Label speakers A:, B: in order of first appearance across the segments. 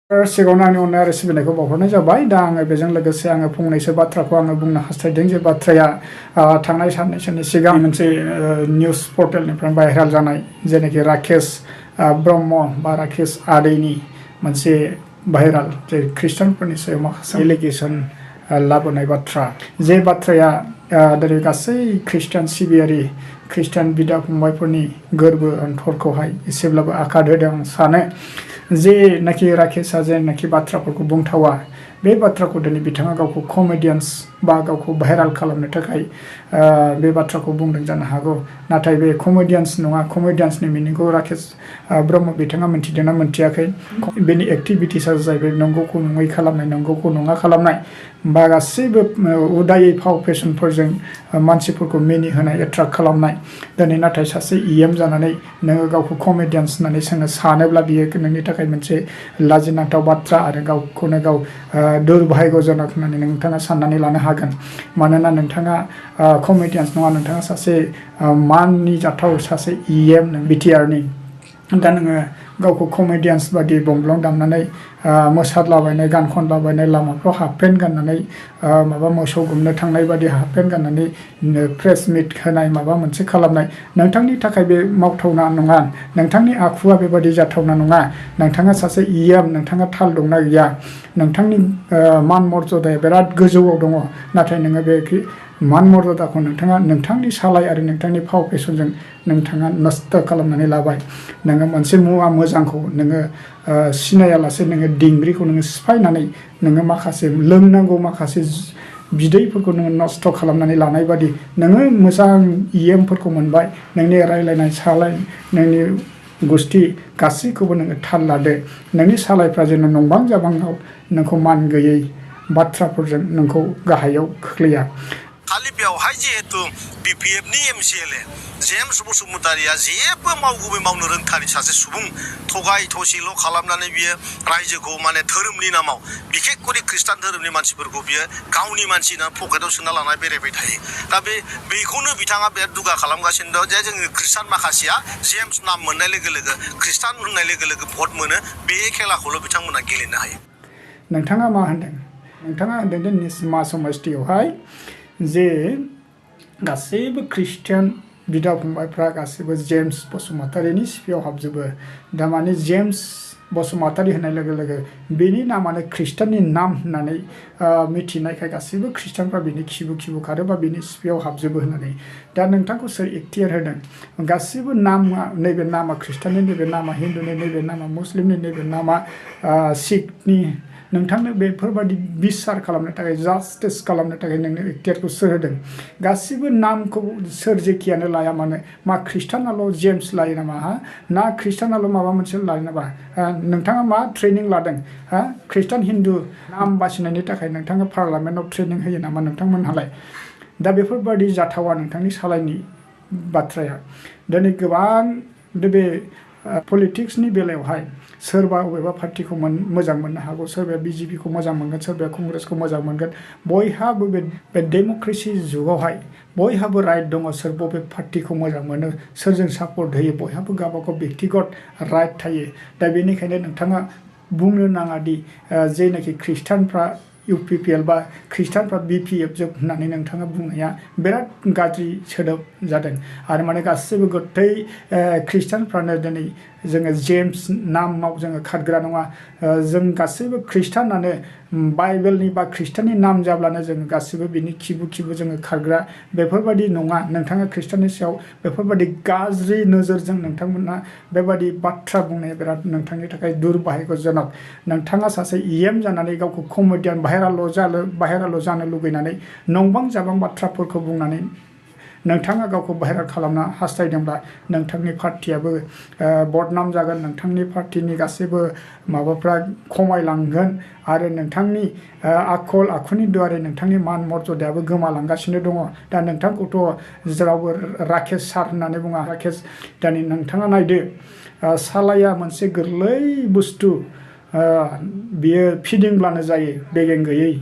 A: सिगाङावनो आंनि अननाय आरो सिबिनायखौ बावहरनाय जाबाय। दा आङो बेजों लोगोसे आङो फंनैसो बाथ्राखौ आङो बुंनो हास्थायदों जे बाथ्राया थांनाय साननैसोनि सिगां मोनसे निउस पर्टेलनिफ्राय भाइराल जानाय जेनाखि राकेश ब्रह्म बा राकेश आदैनि मोनसे भाइराल जे खृष्टानफोरनि सायाव माखासे एलिगेसन लाबोनाय बाथ्रा, जे बाथ्राया दिनै गासै खृष्टान सिबियारि खृष्टान बिदा फंबायफोरनि गोरबो अन्तरखौहाय एसेब्लाबो आघात होदों आं सानो। जेनाखि राकेशआ जेनाखि बाथ्राफोरखौ बुंथावा बे बाथ्राखौ दिनै बिथाङा गावखौ कमेडियान्स बा गावखौ भाइराल खालामनो थाखाय बे बाथ्राखौ बुंदों जानो हागौ। नाथाय बे कमेडियान्स नङा, कमेडियान्सनि मिनिंखौ राकेश ब्रह्म बिथाङा मिन्थिदोंना मिन्थियाखै। बेनि एक्टिभिटिसआ जाहैबाय नंगौखौ नङै खालामनाय, नंगौखौ नङा खालामनाय बा गासैबो उदायै फाव फेसनफोरजों मानसिफोरखौ मिनिहोनाय, एट्राक्ट खालामनाय। दिनै नाथाय सासे EM जानानै नोङो गावखौ कमेडियान्स होननानै जोङो सानोब्ला बियो नोंनि थाखाय मोनसे लाजिनांथाव बाथ्रा आरो गावखौनो गाव दुर्भाग्यजनक होननानै नोंथाङा साननानै लानो हागोन। मानोना नोंथाङा कमेडियान्स नङा, नोंथाङा सासे माननि जाथाव सासे EM BTRनि। दा नोङो गावखौ कमेडियान्स बादि बंब्लं दामनानै मोसालाबायनाय, गान खनलाबायनाय, लामाफ्राव हाफ पेन्ट गाननानै माबा मोसौ गुमनो थांनाय बादि हाफ पेन्ट गाननानै प्रेस मिट होनाय, माबा मोनसे खालामनाय नोंथांनि थाखाय बे मावथावना नङा। नोंथांनि आखुआ बेबादि जाथावना नङा। नोंथाङा सासे EM, नोंथाङा थाल दंना गैया? नोंथांनि मान मर्यादाया बिराद गोजौआव दङ, नाथाय नोङो बे मान मर्यादाखौ नोंथाङा नोंथांनि सालाय आरो नोंथांनि फाव फेसनजों नोंथाङा नस्थ' खालामनानै लाबाय। नोङो मोनसे मुवा मोजांखौ नोङो सिनायालासे नोङो दिंग्रिखौ नोङो सिफायनानै नोङो माखासे लोंनांगौ माखासे बिदैफोरखौ नोङो नस्थ' खालामनानै लानाय बादि नोङो मोजां EMफोरखौ मोनबाय। नोंनि रायलायनाय सालाय, नोंनि गुस्थि गासैखौबो नोङो थाल लादो। नोंनि सालायफ्रा जेन नंबां जाबाङाव नोंखौ मान गैयै बाथ्राफोरजों नोंखौ गाहायाव खोख्लैया।
B: खालि बेवहाय जिहेतु BPFनि MCLA जेम्स बसुमतारीया जेबो मावगुबै मावनो रोंथारि सासे सुबुं, थगाय थसिल' खालामनानै बियो रायजोखौ माने धोरोमनि नामाव, बिखेख करे खृष्टान धोरोमनि मानसिफोरखौ बियो गावनि मानसि होनना पकेटाव सोना लाना बेरायबाय थायो। दा बेखौनो बिथाङा बिराद दुगा खालामगासिनो दं जे जोंनि खृष्टान माखासेया जेम्स नाम मोननाय लोगो लोगो, खृष्टान होननाय लोगो लोगो भट मोनो। बे खेलाखौल' बिथांमोना गेलेनो हायो।
A: नोंथाङा मा होनदों? नोंथाङा होनदों जे निस्मा समष्टियावहाय जे गासैबो खृष्टान बिदा फंबायफ्रा गासैबो जेम्स बसुमतारीनि सिफियाव हाबजोबो। दामाने जेम्स बसुमतारी होननाय लोगो लोगो बेनि नामानो खृष्टाननि नाम होननानै मिथिनायखाय गासैबो खृष्टानफ्रा बिनि खिबु खिबु खारो बा बिनि सिफियाव हाबजोबो होननानै। दा नोंथांखौ सोर इख्तियार होदों? गासैबो नामा, नैबे नामा खृष्टाननि, नैबे नामा हिन्दुनि, नैबे नामा मुस्लिमनि, नैबे नामा सिखनि, नोंथांनो बेफोरबादि बिसार खालामनो थाखाय, जास्टिस खालामनो थाखाय नोंनो इख्तियारखौ सोर होदों? गासिबो नामखौ सोर जेखियानो लाया मानो, मा खृष्टानाल' जेम्स लायो नामा? ना खृष्टानाल' माबा मोनसे लायो नामा? नोंथाङा मा ट्रेनिं लादों? खृष्टान हिन्दु नाम बासिनायनि थाखाय नोंथाङा पार्लामेन्टआव ट्रेनिं होयो नामा नोंथांमोनहालाय? दा बेफोरबादि जाथावा नोंथांनि सालायनि बाथ्राया। दिनै गोबां बे पलिटिक्सनि बेलायावहाय सोरबा बबेबा पार्टिखौ मोजां मोननो हागौ, सोरबाया BJPखौ मोजां मोनगोन, सोरबाया कंग्रेसखौ मोजां मोनगोन। बयहाबो बे डेम'क्रेसि जुगावहाय बयहाबो राइट दङ सोर बबे पार्टिखौ मोजां मोनो, सोरजों सापर्ट होयो, बयहाबो गावबागाव बेक्तिगत राइट थायो। दा बेनिखायनो नोंथाङा बुंनो नाङा दि जेनाखि खृष्टानफ्रा UPPL बा खृष्टानफ्रा BPF जोब होननानै नोंथाङा बुंनाया बिराद गाज्रि सोदोब जादों। आरो माने गासैबो गथै खृष्टानफ्रानो दिनै जोङो जेम्स नामाव जोङो खारग्रा नङा। जों गासैबो खृष्टानानो बाइबेलनि बा खृष्टाननि नाम जाब्लानो जोङो गासैबो बिनि खिबु खिबु जोङो खारग्रा, बेफोरबादि नङा। नोंथाङा खृष्टाननि सायाव बेफोरबादि गाज्रि नोजोरजों नोंथांमोना बेबादि बाथ्रा बुंनाया बिराद नोंथांनि थाखाय दुर्भाग्यजनक। नोंथाङा सासे EM जानानै गावखौ कमेडियान भाइराल जानो लुगैनानै नंबां जाबां बाथ्राफोरखौ बुंनानै नोंथाङा गावखौ भाइराल खालामनो हास्थायदोंब्ला नोंथांनि पार्टियाबो बदनाम जागोन, नोंथांनि पार्टिनि गासैबो माबाफ्रा खमायलांगोन आरो नोंथांनि आखल आखुनि दुवारै नोंथांनि मान मर्यादायाबो गोमालांगासिनो दङ। दा नोंथांखौथ' जेरावबो राकेश सार होननानै बुङा, राकेश। दानि नोंथाङा नायदो, सालाया मोनसे गोरलै बुस्थु, बियो फिदिंब्लानो जायो, बेगें गैयै,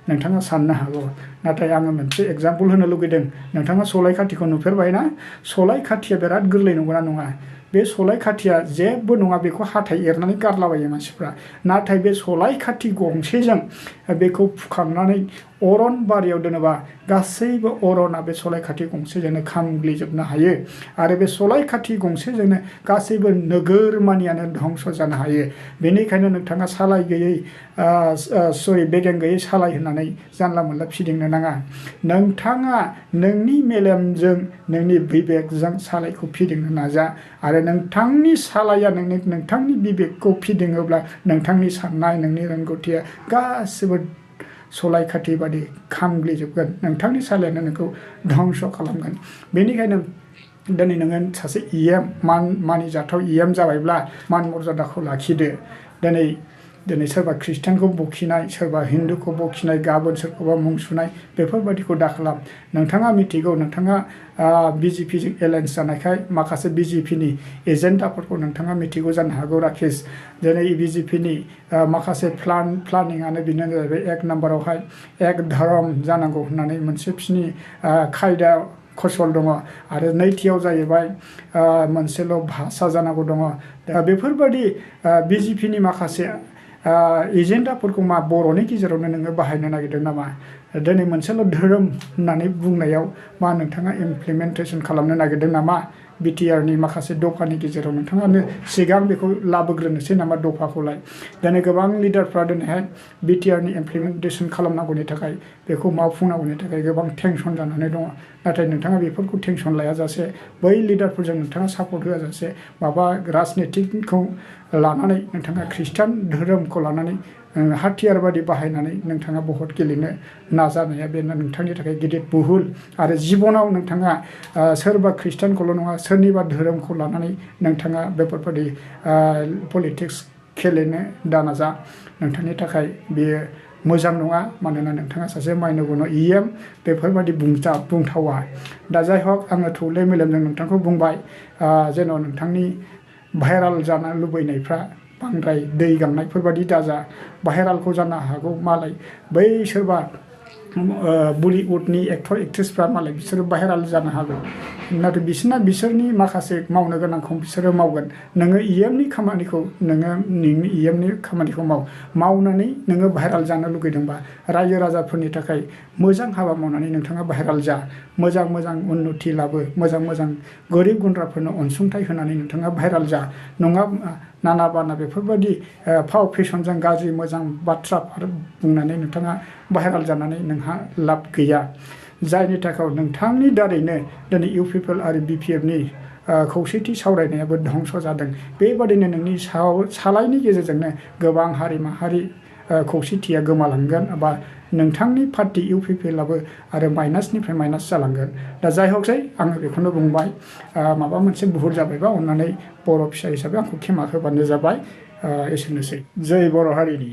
A: नोंथाङा साननो हागौ। नाथाय आङो मोनसे एग्जाम्पल होनो लुगैदों। नोंथाङा सलाय खाथिखौ नुफेरबाय ना? सलाय खाथिया बिराद गोरलै नंगौना नङा? बे सलाय खाथिया जेबो नङा बेखौ हाथाय एरनानै गारलाबायो मानसिफ्रा नाथाय बे सलाय खाथि गंसेजों बेखौ फुखांनानै अरनबारियाव दोनोबा गासैबो अरना बे सलाय खाथि गंसेजोंनो खामग्लिजोबनो हायो आरो बे सलाय खाथि गंसेजोंनो गासैबो नोगोरमानियानो धंस जानो हायो बेनिखायनो नोंथाङा सालाय गैयै बेगें गैयै सालाय होननानै जानला मोनला फिदिंनो नाङा नोंथाङा नोंनि मेलेमजों नोंनि बिबेकजों सालायखौ फिदिंनो नाजा आरो नोंथांनि सालाया नोंथांनि बिबेकखौ फिदिङोब्ला नोंथांनि साननाय नोंनि रोंगौथिया गासिबो सलाय खाथि बादि खामग्लिजोबगोन नोंथांनि सालायानो नोंखौ धंस खालामगोन बेनिखायनो दिनै नोङो सासे EM मानिजाथाव EM जाबायब्ला मान मर्यादाखौ लाखिदो दिनै सोरबा ख्रिस्टानखौ बखिनाय सोरबा हिन्दुखौ बखिनाय गाबोन सोरखौबा मुं सुनाय बेफोरबायदिखौ दाखालाम नोंथाङा मिथिगौ नोंथाङा BJPजों एलायन्स जानायखाय माखासे BJPनि एजेन्डाफोरखौ नोंथाङा मिथिगौ जानो हागौ राकेश दिनै BJPनि माखासे प्लानिंआनो बेनो जाहैबाय 1 नाम्बारावहाय एक धोरोम जानांगौ होननानै मोनसे बिसिनि खायदा खसल दङ आरो नैथियाव जाहैबाय मोनसेल' भाषा जानांगौ दङ दा बेफोरबायदि BJPनि माखासे एजेन्डाफोरखौ मा बर'नि गेजेरावनो नोङो बाहायनो नागिरदों नामा दिनै मोनसेल' धोरोम होननानै बुंनायाव मा नोंथाङा इमप्लिमेन्टेसन खालामनो नागिरदों नामा BTRनि माखासे दफानि गेजेराव नोंथाङानो सिगां बेखौ लाबोग्रोनोसै नामा दफाखौलाय दिनै गोबां लिडारफ्रा दिनैहाय BTRनि इमप्लिमेन्टेसन खालामनांगौनि थाखाय बेखौ मावफुंनांगौनि थाखाय गोबां टेनसन जानानै दङ नाथाय नोंथाङा बेफोरखौ टेनसन लायाजासे बै लिडारफोरजों नोंथाङा सापर्ट होआजासे माबा राजनितिकखौ लानानै नोंथाङा ख्रिस्टान धोरोमखौ लानानै हाथियार बादि बाहायनानै नोंथाङा भट गेलेनो नाजानाया बे नोंथांनि थाखाय गिदिर भुल आरो जिबनाव नोंथाङा सोरबा ख्रिस्टानखौल' नङा सोरनिबा धोरोमखौ लानानै नोंथाङा बेफोरबायदि पलिटिक्स गेलेनो दानाजा नोंथांनि थाखाय बेयो मोजां नङा मानोना नोंथाङा सासे माइनगुन EM बेफोरबायदि बुंथावा दा जाय हक आङो थौले मेलेमजों नोंथांखौ बुंबाय जेन' नोंथांनि भाइराल जानो लुबैनायफ्रा बांद्राय दै गांनायफोरबादि दाजा भाइरालखौ जानो हागौ मालाय बै सोरबा बलिउडनि एक्टर एक्ट्रेसफ्रा मालाय बिसोरो भाइराल जानो हागौ नाथाय बिसोरनि माखासे मावनो गोनांखौ बिसोरो मावगोन नोङो EMनि खामानिखौ नोंनि EMनि खामानिखौ मावनानै नोङो भाइराल जानो लुगैदोंबा रायजो राजाफोरनि थाखाय मोजां हाबा मावनानै नोंथाङा भाइराल जा मोजां उन्नति लाबो मोजां गोरिब गुन्द्राफोरनो अनसुंथाइ होनानै नोंथाङा भाइराल जा नङा नाना बाना बेफोरबायदि फाव फेसनजों गाज्रि मोजां बाथ्राफोर बुंनानै नोंथाङा भाइराल जानानै नोंहा लाब गैया जायनि थाखाय नोंथांनि दारैनो दिनै UPPL आरो BPFनि खौसेथि सावरायनायाबो धंस जादों बेबादिनो नोंनि सालायनि गेजेरजोंनो गोबां हारि माहारि खौसेथिया गोमालांगोन बा नोंथांनि पार्टी UPPLआबो आरो माइनासनिफ्राय माइनास जालांगोन दा जाय हकसै आङो बेखौनो बुंबाय माबा मोनसे भुल जाबायबा अननानै बर' फिसा हिसाबै आंखौ खेमा होबानो जाबाय एसेनोसै जै बर' हारिनि